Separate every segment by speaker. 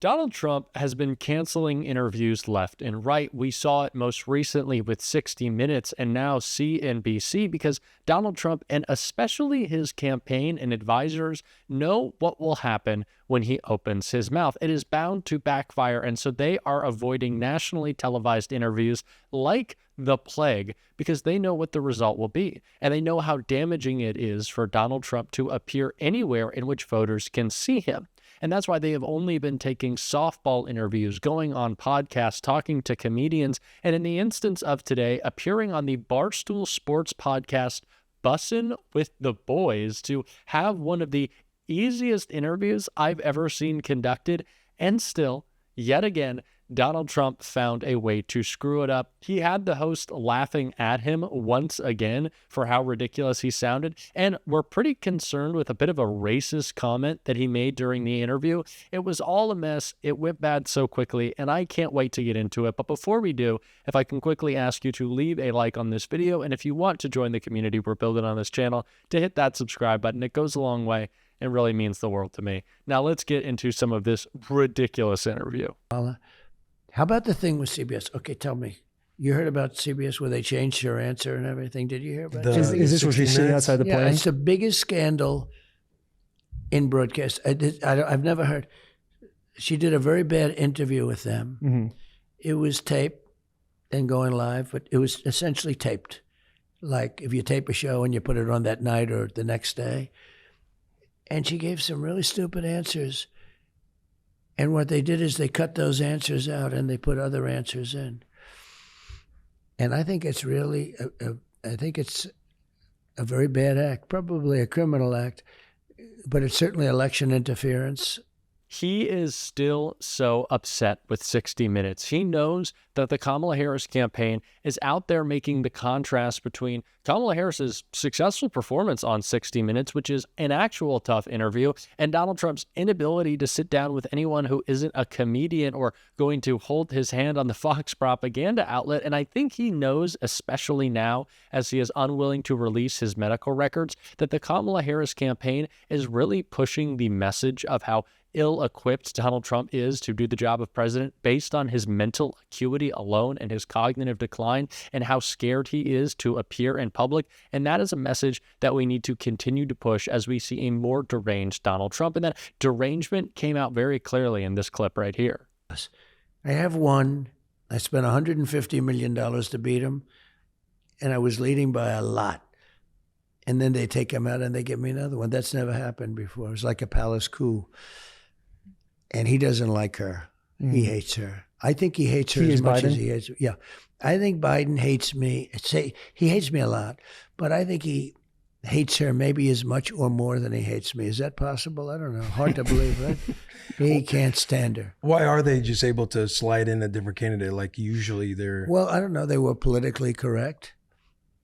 Speaker 1: Donald Trump has been canceling interviews left and right. We saw it most recently with 60 Minutes and now CNBC because Donald Trump and especially his campaign and advisors know what will happen when he opens his mouth. It is bound to backfire, and so they are avoiding nationally televised interviews like the plague because they know what the result will be, and they know how damaging it is for Donald Trump to appear anywhere in which voters can see him. And that's why they have only been taking softball interviews, going on podcasts, talking to comedians, and in the instance of today, appearing on the Barstool Sports podcast, Bussin With The Boys, to have one of the easiest interviews I've ever seen conducted. And still, yet again, Donald Trump found a way to screw it up. He had the host laughing at him once again for how ridiculous he sounded, and we're pretty concerned with a bit of a racist comment that he made during the interview. It was all a mess. It went bad so quickly, and I can't wait to get into it. But before we do, if I can quickly ask you to leave a like on this video, and if you want to join the community we're building on this channel, to hit that subscribe button. It goes a long way. It really means the world to me. Now let's get into some of this ridiculous interview.
Speaker 2: How about the thing with CBS? Okay, tell me. You heard about CBS where they changed her answer and everything. Did you hear about it?
Speaker 3: Is this what she's sitting outside the plane?
Speaker 2: Yeah, it's the biggest scandal in broadcast. I've never heard. She did a very bad interview with them.
Speaker 3: Mm-hmm.
Speaker 2: It was taped and going live, but it was essentially taped. Like if you tape a show and you put it on that night or the next day. And she gave some really stupid answers. And what they did is they cut those answers out and they put other answers in. And I think it's really, I think it's a very bad act, probably a criminal act, but it's certainly election interference.
Speaker 1: He is still so upset with 60 Minutes. He knows that the Kamala Harris campaign is out there making the contrast between Kamala Harris's successful performance on 60 Minutes, which is an actual tough interview, and Donald Trump's inability to sit down with anyone who isn't a comedian or going to hold his hand on the Fox propaganda outlet. And I think he knows, especially now, as he is unwilling to release his medical records, that the Kamala Harris campaign is really pushing the message of how ill-equipped Donald Trump is to do the job of president based on his mental acuity alone and his cognitive decline and how scared he is to appear in public. And that is a message that we need to continue to push as we see a more deranged Donald Trump. And that derangement came out very clearly in this clip right here.
Speaker 2: I have one. I spent $150 million to beat him, and I was leading by a lot. And then they take him out and they give me another one. That's never happened before. It was like a palace coup. And he doesn't like her. He hates her. I think he hates her as much as he hates her. Yeah. I think Biden hates me. He hates me a lot, but I think he hates her maybe as much or more than he hates me. Is that possible? I don't know. Hard to believe, right? He can't stand her.
Speaker 3: Why are they just able to slide in a different candidate like usually they're...
Speaker 2: Well, I don't know. They were politically correct.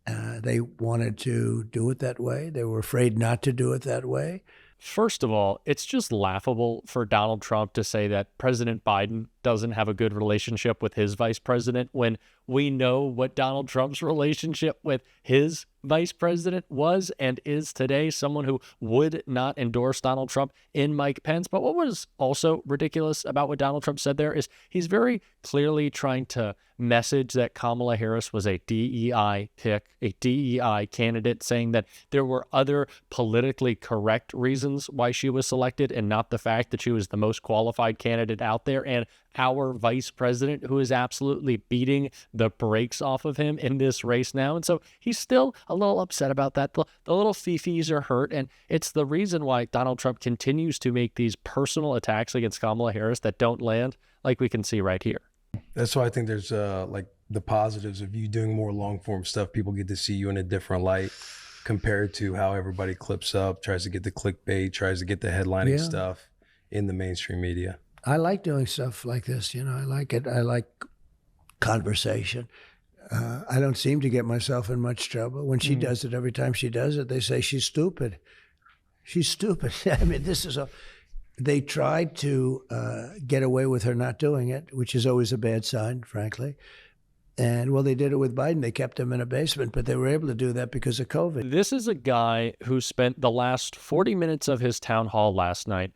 Speaker 2: They wanted to do it that way. They were afraid not to do it that way.
Speaker 1: First of all, it's just laughable for Donald Trump to say that President Biden doesn't have a good relationship with his vice president when we know what Donald Trump's relationship with his vice president was and is today, someone who would not endorse Donald Trump in Mike Pence. But what was also ridiculous about what Donald Trump said there is he's very clearly trying to message that Kamala Harris was a DEI pick, a DEI candidate, saying that there were other politically correct reasons why she was selected and not the fact that she was the most qualified candidate out there. And our vice president, who is absolutely beating the brakes off of him in this race now. And so he's still a little upset about that. The little fifis are hurt, and it's the reason why Donald Trump continues to make these personal attacks against Kamala Harris that don't land, like we can see right here.
Speaker 3: That's why I think there's like the positives of you doing more long form stuff. People get to see you in a different light compared to how everybody clips up, tries to get the clickbait, tries to get the headlining stuff in the mainstream media.
Speaker 2: I like doing stuff like this, you know, I like it. I like conversation. I don't seem to get myself in much trouble. When she does it, every time she does it, they say she's stupid. She's stupid. I mean, they tried to get away with her not doing it, which is always a bad sign, frankly. And well, they did it with Biden. They kept him in a basement, but they were able to do that because of COVID.
Speaker 1: This is a guy who spent the last 40 minutes of his town hall last night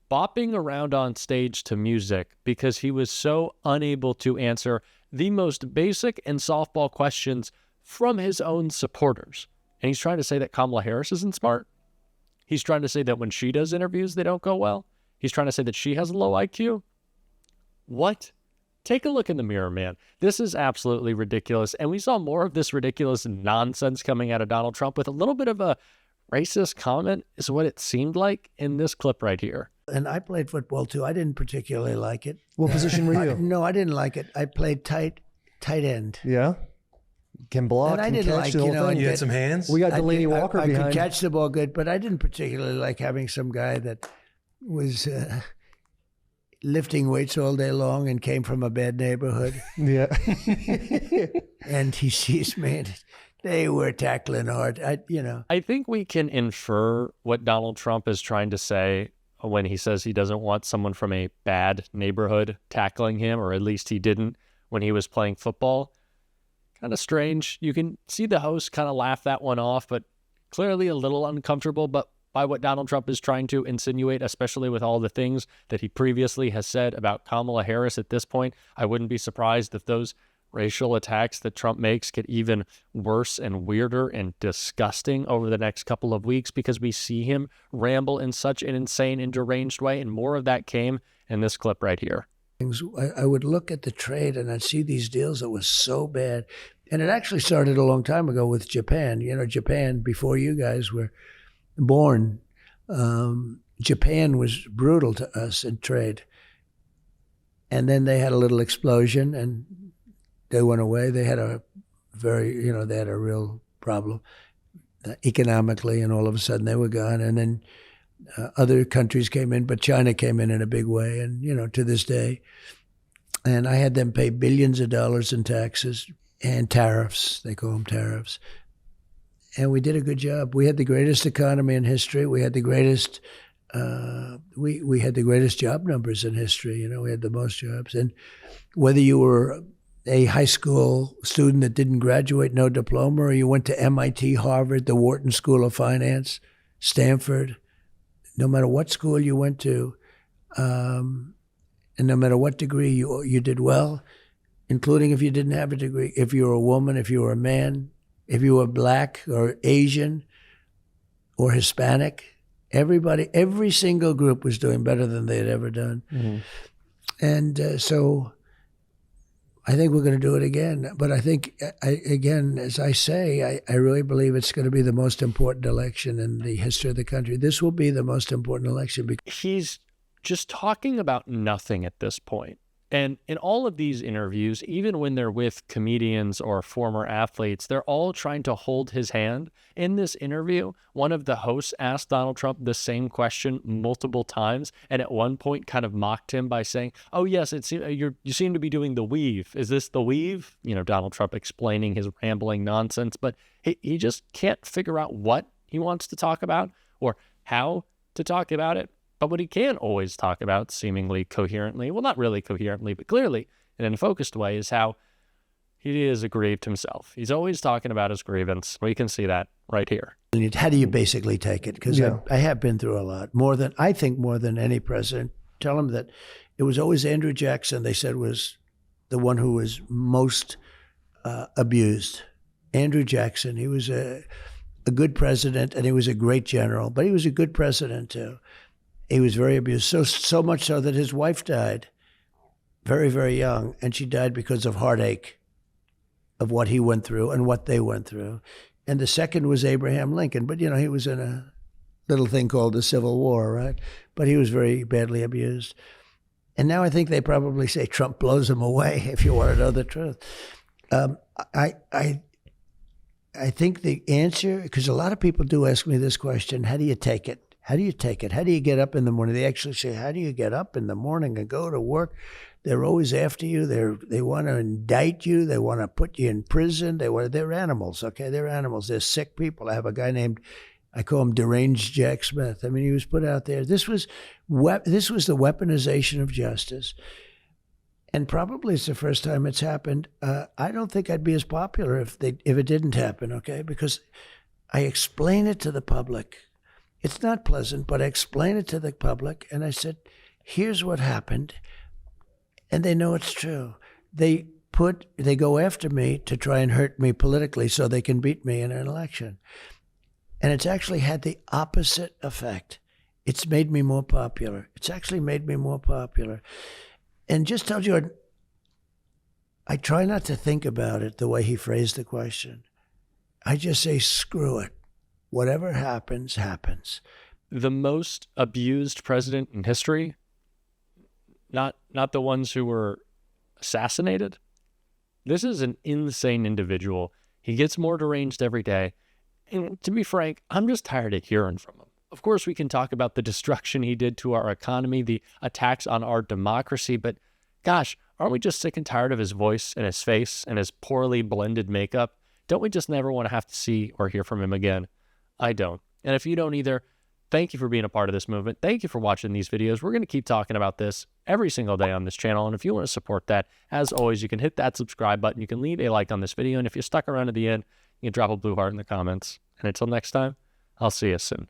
Speaker 1: bopping around on stage to music because he was so unable to answer the most basic and softball questions from his own supporters. And he's trying to say that Kamala Harris isn't smart. He's trying to say that when she does interviews, they don't go well. He's trying to say that she has a low IQ. What? Take a look in the mirror, man. This is absolutely ridiculous. And we saw more of this ridiculous nonsense coming out of Donald Trump with a little bit of a racist comment is what it seemed like in this clip right here.
Speaker 2: And I played football too. I didn't particularly like it.
Speaker 4: What position were you?
Speaker 2: No, I didn't like it. I played tight end.
Speaker 4: Yeah. Can block,
Speaker 2: And I
Speaker 4: can
Speaker 2: didn't
Speaker 4: catch
Speaker 2: like,
Speaker 4: the whole
Speaker 2: you know,
Speaker 4: thing.
Speaker 2: and
Speaker 3: You had
Speaker 2: get-
Speaker 3: some hands?
Speaker 4: We got Delaney Walker
Speaker 2: I
Speaker 4: behind.
Speaker 2: could catch the ball good, but I didn't particularly like having some guy that was lifting weights all day long and came from a bad neighborhood.
Speaker 4: Yeah.
Speaker 2: And he sees me and they were tackling hard.
Speaker 1: I think we can infer what Donald Trump is trying to say when he says he doesn't want someone from a bad neighborhood tackling him, or at least he didn't when he was playing football. Kind of strange. You can see the host kind of laugh that one off, but clearly a little uncomfortable but by what Donald Trump is trying to insinuate, especially with all the things that he previously has said about Kamala Harris at this point. I wouldn't be surprised if those racial attacks that Trump makes get even worse and weirder and disgusting over the next couple of weeks, because we see him ramble in such an insane and deranged way, and more of that came in this clip right here.
Speaker 2: I would look at the trade and I'd see these deals that was so bad. And it actually started a long time ago with Japan. You know, Japan, before you guys were born, Japan was brutal to us in trade. And then they had a little explosion and they went away. They had a they had a real problem economically, and all of a sudden they were gone. And then other countries came in, but China came in a big way, and, to this day. And I had them pay billions of dollars in taxes and tariffs. They call them tariffs. And we did a good job. We had the greatest economy in history. We had the greatest, we had the greatest job numbers in history. We had the most jobs. And whether you were a high school student that didn't graduate, no diploma, or you went to MIT, Harvard, the Wharton School of Finance, Stanford, no matter what school you went to, and no matter what degree you did well, including if you didn't have a degree, if you were a woman, if you were a man, if you were black or Asian or Hispanic, every single group was doing better than they had ever done. Mm-hmm. And so I think we're going to do it again. But I think, again, as I say, I really believe it's going to be the most important election in the history of the country. This will be the most important election.
Speaker 1: He's just talking about nothing at this point. And in all of these interviews, even when they're with comedians or former athletes, they're all trying to hold his hand. In this interview, one of the hosts asked Donald Trump the same question multiple times, and at one point kind of mocked him by saying, "Oh yes, you seem to be doing the weave. Is this the weave?" Donald Trump explaining his rambling nonsense, but he just can't figure out what he wants to talk about or how to talk about it. But what he can always talk about seemingly coherently, well, not really coherently, but clearly in a focused way, is how he is aggrieved himself. He's always talking about his grievance. We can see that right here.
Speaker 2: How do you basically take it? Because I have been through a lot, more than any president. Tell him that it was always Andrew Jackson, they said, was the one who was most abused. Andrew Jackson, he was a good president and he was a great general, but he was a good president too. He was very abused, so much so that his wife died very, very young, and she died because of heartache of what he went through and what they went through. And the second was Abraham Lincoln, but he was in a little thing called the Civil War, right? But he was very badly abused. And now I think they probably say Trump blows him away, if you want to know the truth. I think the answer, because a lot of people do ask me this question, how do you take it? How do you take it? How do you get up in the morning? They actually say, how do you get up in the morning and go to work? They're always after you. They want to indict you. They want to put you in prison. They're animals, okay? They're animals. They're sick people. I have a guy named, I call him Deranged Jack Smith. I mean, he was put out there. This was the weaponization of justice. And probably it's the first time it's happened. I don't think I'd be as popular if it didn't happen, okay? Because I explain it to the public. It's not pleasant, but I explain it to the public. And I said, here's what happened. And they know it's true. They go after me to try and hurt me politically so they can beat me in an election. And it's actually had the opposite effect. It's made me more popular. It's actually made me more popular. And just tell Jordan, I try not to think about it the way he phrased the question. I just say, screw it. Whatever happens, happens.
Speaker 1: The most abused president in history, not the ones who were assassinated. This is an insane individual. He gets more deranged every day. And to be frank, I'm just tired of hearing from him. Of course, we can talk about the destruction he did to our economy, the attacks on our democracy, but gosh, aren't we just sick and tired of his voice and his face and his poorly blended makeup? Don't we just never want to have to see or hear from him again? I don't. And if you don't either, thank you for being a part of this movement. Thank you for watching these videos. We're going to keep talking about this every single day on this channel. And if you want to support that, as always, you can hit that subscribe button. You can leave a like on this video. And if you stuck around to the end, you can drop a blue heart in the comments. And until next time, I'll see you soon.